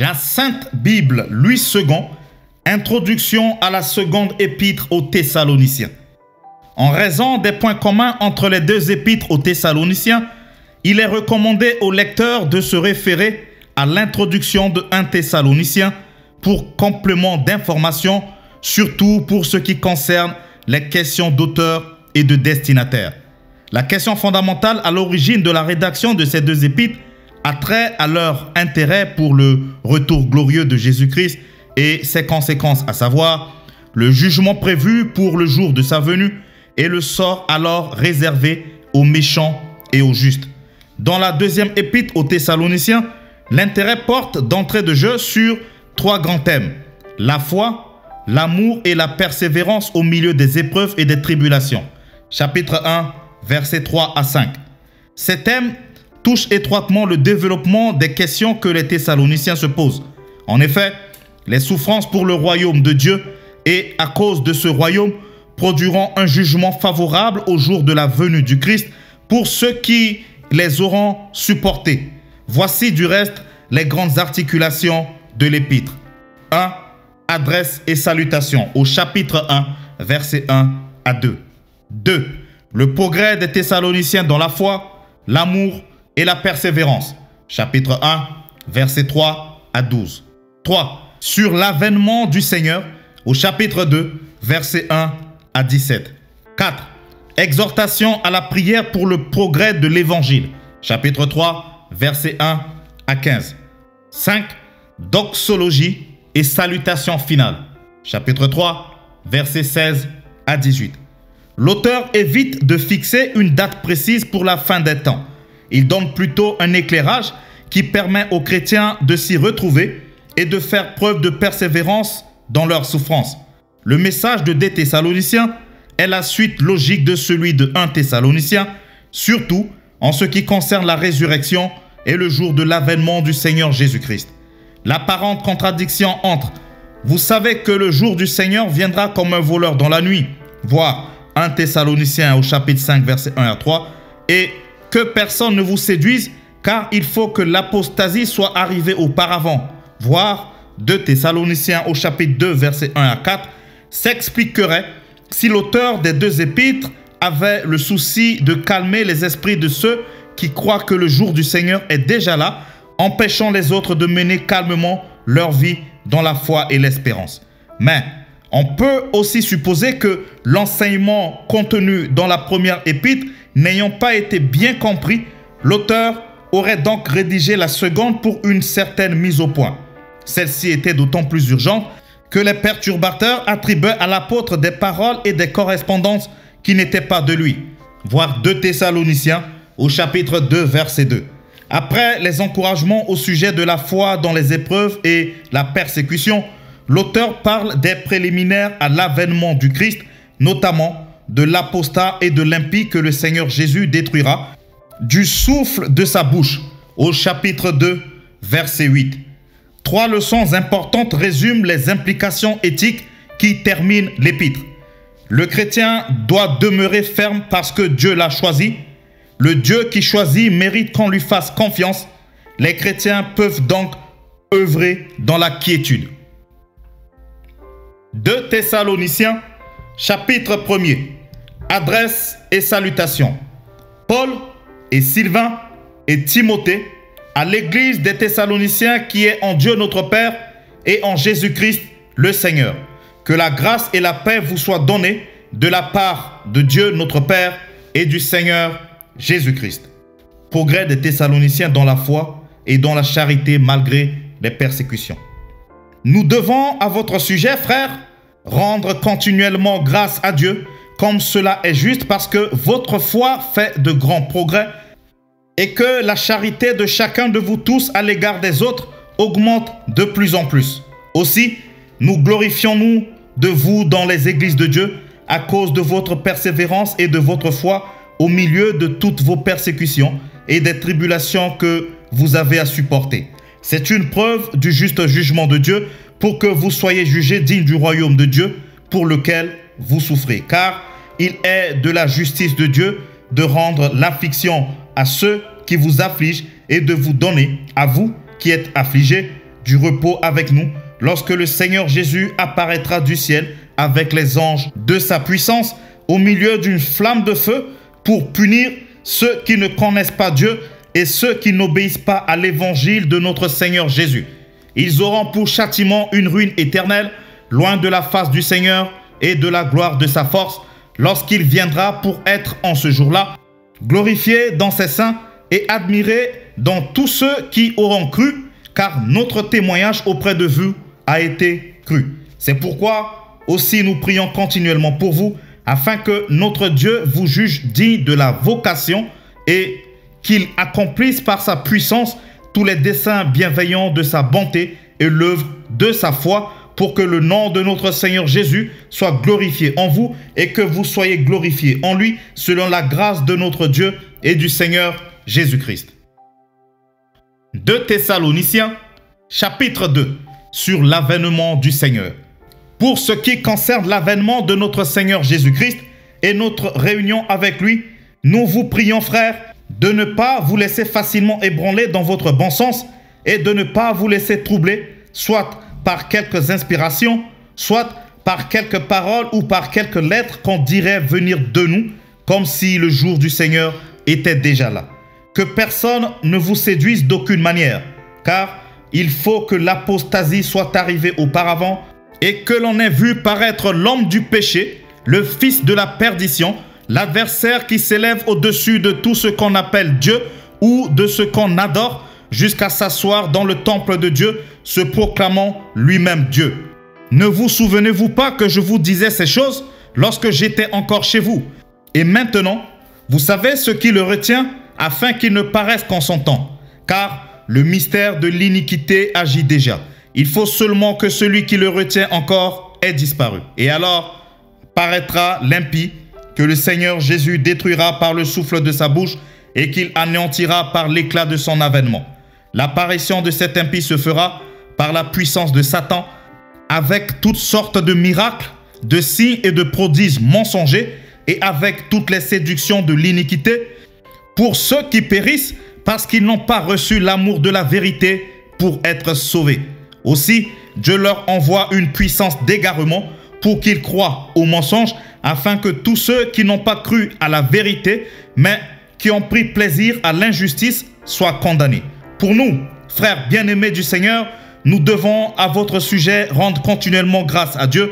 La Sainte Bible, Louis II, introduction à la seconde épître aux Thessaloniciens. En raison des points communs entre les deux épîtres aux Thessaloniciens, il est recommandé au lecteur de se référer à l'introduction de 1 Thessalonicien pour complément d'information, surtout pour ce qui concerne les questions d'auteur et de destinataire. La question fondamentale à l'origine de la rédaction de ces deux épîtres a trait à leur intérêt pour le retour glorieux de Jésus-Christ et ses conséquences, à savoir le jugement prévu pour le jour de sa venue et le sort alors réservé aux méchants et aux justes. Dans la deuxième épître aux Thessaloniciens, l'intérêt porte d'entrée de jeu sur trois grands thèmes: la foi, l'amour et la persévérance au milieu des épreuves et des tribulations. Chapitre 1, versets 3 à 5. Ces thèmes touchent étroitement le développement des questions que les Thessaloniciens se posent. En effet, les souffrances pour le royaume de Dieu et à cause de ce royaume produiront un jugement favorable au jour de la venue du Christ pour ceux qui les auront supportés. Voici du reste les grandes articulations de l'épître. 1. Adresse et salutation au chapitre 1, versets 1 à 2. 2. Le progrès des Thessaloniciens dans la foi, l'amour et la persévérance. Chapitre 1, versets 3 à 12. 3. Sur l'avènement du Seigneur au chapitre 2, versets 1 à 17. 4. Exhortation à la prière pour le progrès de l'Évangile. Chapitre 3, versets 1 à 15. 5. Doxologie et salutation finale. Chapitre 3, versets 16 à 18. L'auteur évite de fixer une date précise pour la fin des temps. Il donne plutôt un éclairage qui permet aux chrétiens de s'y retrouver et de faire preuve de persévérance dans leur souffrance. Le message de 2 Thessaloniciens est la suite logique de celui de 1 Thessaloniciens, surtout en ce qui concerne la résurrection et le jour de l'avènement du Seigneur Jésus-Christ. L'apparente contradiction entre « Vous savez que le jour du Seigneur viendra comme un voleur dans la nuit » voire 1 Thessaloniciens au chapitre 5, versets 1 à 3 et « Que personne ne vous séduise, car il faut que l'apostasie soit arrivée auparavant » voire 2 Thessaloniciens au chapitre 2, versets 1 à 4 s'expliquerait si l'auteur des deux épîtres avait le souci de calmer les esprits de ceux qui croient que le jour du Seigneur est déjà là, empêchant les autres de mener calmement leur vie dans la foi et l'espérance. Mais on peut aussi supposer que l'enseignement contenu dans la première épître n'ayant pas été bien compris, l'auteur aurait donc rédigé la seconde pour une certaine mise au point. Celle-ci était d'autant plus urgente que les perturbateurs attribuaient à l'apôtre des paroles et des correspondances qui n'étaient pas de lui. Voir 2 Thessaloniciens au chapitre 2, verset 2. Après les encouragements au sujet de la foi dans les épreuves et la persécution, l'auteur parle des préliminaires à l'avènement du Christ, notamment de l'apostat et de l'impie que le Seigneur Jésus détruira, du souffle de sa bouche, au chapitre 2, verset 8. 3 leçons importantes résument les implications éthiques qui terminent l'épître. Le chrétien doit demeurer ferme parce que Dieu l'a choisi. Le Dieu qui choisit mérite qu'on lui fasse confiance. Les chrétiens peuvent donc œuvrer dans la quiétude. 2 Thessaloniciens, chapitre 1er. Adresse et salutation. Paul et Sylvain et Timothée à l'église des Thessaloniciens qui est en Dieu notre Père et en Jésus-Christ le Seigneur. Que la grâce et la paix vous soient données de la part de Dieu notre Père et du Seigneur Jésus-Christ. Progrès des Thessaloniciens dans la foi et dans la charité malgré les persécutions. Nous devons à votre sujet, frères, rendre continuellement grâce à Dieu comme cela est juste parce que votre foi fait de grands progrès et que la charité de chacun de vous tous à l'égard des autres augmente de plus en plus. Aussi, nous glorifions-nous de vous dans les églises de Dieu à cause de votre persévérance et de votre foi au milieu de toutes vos persécutions et des tribulations que vous avez à supporter. C'est une preuve du juste jugement de Dieu pour que vous soyez jugés dignes du royaume de Dieu pour lequel vous souffrez. Car il est de la justice de Dieu de rendre l'affliction à ceux qui vous affligent et de vous donner, à vous qui êtes affligés, du repos avec nous lorsque le Seigneur Jésus apparaîtra du ciel avec les anges de sa puissance au milieu d'une flamme de feu pour punir ceux qui ne connaissent pas Dieu et ceux qui n'obéissent pas à l'évangile de notre Seigneur Jésus. Ils auront pour châtiment une ruine éternelle, loin de la face du Seigneur et de la gloire de sa force, lorsqu'il viendra pour être en ce jour-là, glorifié dans ses saints et admiré dans tous ceux qui auront cru, car notre témoignage auprès de vous a été cru. C'est pourquoi aussi nous prions continuellement pour vous, afin que notre Dieu vous juge digne de la vocation et qu'il accomplisse par sa puissance tous les desseins bienveillants de sa bonté et l'œuvre de sa foi, pour que le nom de notre Seigneur Jésus soit glorifié en vous et que vous soyez glorifiés en lui selon la grâce de notre Dieu et du Seigneur Jésus-Christ. 2 Thessaloniciens, chapitre 2, sur l'avènement du Seigneur. Pour ce qui concerne l'avènement de notre Seigneur Jésus-Christ et notre réunion avec lui, nous vous prions, frères, de ne pas vous laisser facilement ébranler dans votre bon sens et de ne pas vous laisser troubler, soit par quelques inspirations, soit par quelques paroles ou par quelques lettres qu'on dirait venir de nous, comme si le jour du Seigneur était déjà là. Que personne ne vous séduise d'aucune manière, car il faut que l'apostasie soit arrivée auparavant et que l'on ait vu paraître l'homme du péché, le fils de la perdition, l'adversaire qui s'élève au-dessus de tout ce qu'on appelle Dieu ou de ce qu'on adore, jusqu'à s'asseoir dans le temple de Dieu, se proclamant lui-même Dieu. Ne vous souvenez-vous pas que je vous disais ces choses lorsque j'étais encore chez vous? Et maintenant, vous savez ce qui le retient, afin qu'il ne paraisse qu'en son temps. Car le mystère de l'iniquité agit déjà. Il faut seulement que celui qui le retient encore ait disparu. Et alors paraîtra l'impie, que le Seigneur Jésus détruira par le souffle de sa bouche et qu'il anéantira par l'éclat de son avènement. L'apparition de cet impie se fera par la puissance de Satan, avec toutes sortes de miracles, de signes et de prodiges mensongers, et avec toutes les séductions de l'iniquité, pour ceux qui périssent parce qu'ils n'ont pas reçu l'amour de la vérité pour être sauvés. Aussi, Dieu leur envoie une puissance d'égarement pour qu'ils croient aux mensonges, afin que tous ceux qui n'ont pas cru à la vérité, mais qui ont pris plaisir à l'injustice, soient condamnés. Pour nous, frères bien-aimés du Seigneur, nous devons à votre sujet rendre continuellement grâce à Dieu,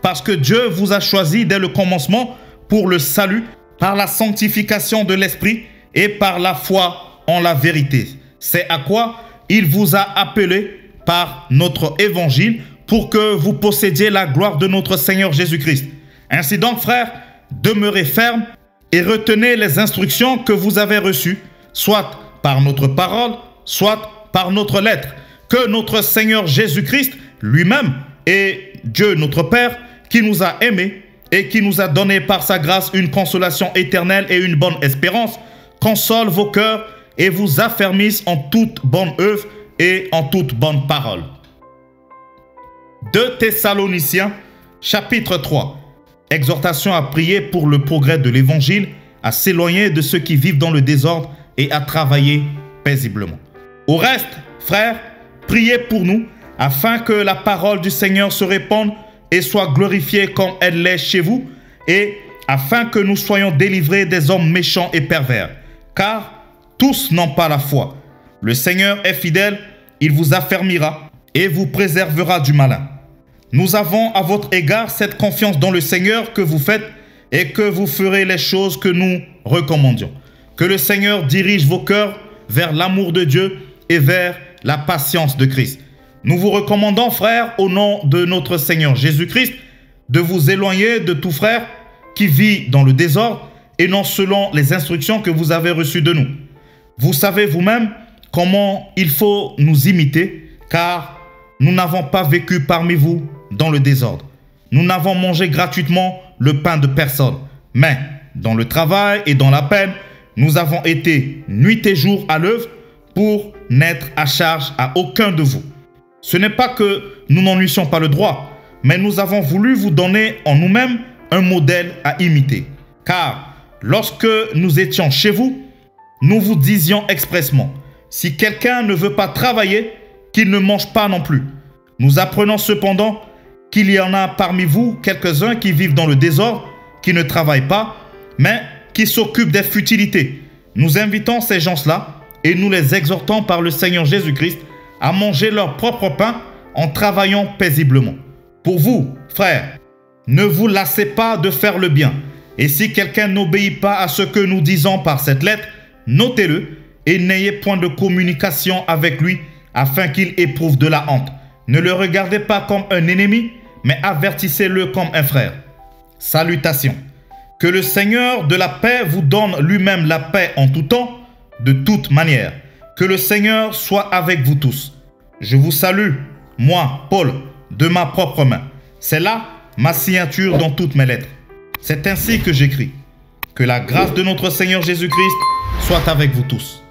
parce que Dieu vous a choisi dès le commencement pour le salut, par la sanctification de l'Esprit et par la foi en la vérité. C'est à quoi il vous a appelé par notre évangile, pour que vous possédiez la gloire de notre Seigneur Jésus-Christ. Ainsi donc, frères, demeurez fermes et retenez les instructions que vous avez reçues, soit par notre parole, soit par notre lettre, que notre Seigneur Jésus-Christ lui-même et Dieu notre Père, qui nous a aimés et qui nous a donné par sa grâce une consolation éternelle et une bonne espérance, console vos cœurs et vous affermisse en toute bonne œuvre et en toute bonne parole. 2 Thessaloniciens, chapitre 3. Exhortation à prier pour le progrès de l'évangile, à s'éloigner de ceux qui vivent dans le désordre et à travailler paisiblement. Au reste, frères, priez pour nous, afin que la parole du Seigneur se répande et soit glorifiée comme elle l'est chez vous, et afin que nous soyons délivrés des hommes méchants et pervers. Car tous n'ont pas la foi. Le Seigneur est fidèle, il vous affermira et vous préservera du malin. Nous avons à votre égard cette confiance dans le Seigneur que vous faites et que vous ferez les choses que nous recommandions. Que le Seigneur dirige vos cœurs vers l'amour de Dieu et vers la patience de Christ. Nous vous recommandons, frères, au nom de notre Seigneur Jésus-Christ, de vous éloigner de tout frère qui vit dans le désordre et non selon les instructions que vous avez reçues de nous. Vous savez vous-même comment il faut nous imiter, car nous n'avons pas vécu parmi vous dans le désordre. Nous n'avons mangé gratuitement le pain de personne, mais dans le travail et dans la peine, nous avons été nuit et jour à l'œuvre pour n'être à charge à aucun de vous. Ce n'est pas que nous n'en eussions pas le droit, mais nous avons voulu vous donner en nous-mêmes un modèle à imiter. Car lorsque nous étions chez vous, nous vous disions expressement, si quelqu'un ne veut pas travailler, qu'ils ne mangent pas non plus. Nous apprenons cependant qu'il y en a parmi vous quelques-uns qui vivent dans le désordre, qui ne travaillent pas, mais qui s'occupent des futilités. Nous invitons ces gens-là et nous les exhortons par le Seigneur Jésus-Christ à manger leur propre pain en travaillant paisiblement. Pour vous, frères, ne vous lassez pas de faire le bien. Et si quelqu'un n'obéit pas à ce que nous disons par cette lettre, notez-le et n'ayez point de communication avec lui afin qu'il éprouve de la honte. Ne le regardez pas comme un ennemi, mais avertissez-le comme un frère. Salutations. Que le Seigneur de la paix vous donne lui-même la paix en tout temps, de toute manière. Que le Seigneur soit avec vous tous. Je vous salue, moi, Paul, de ma propre main. C'est là ma signature dans toutes mes lettres. C'est ainsi que j'écris. Que la grâce de notre Seigneur Jésus-Christ soit avec vous tous.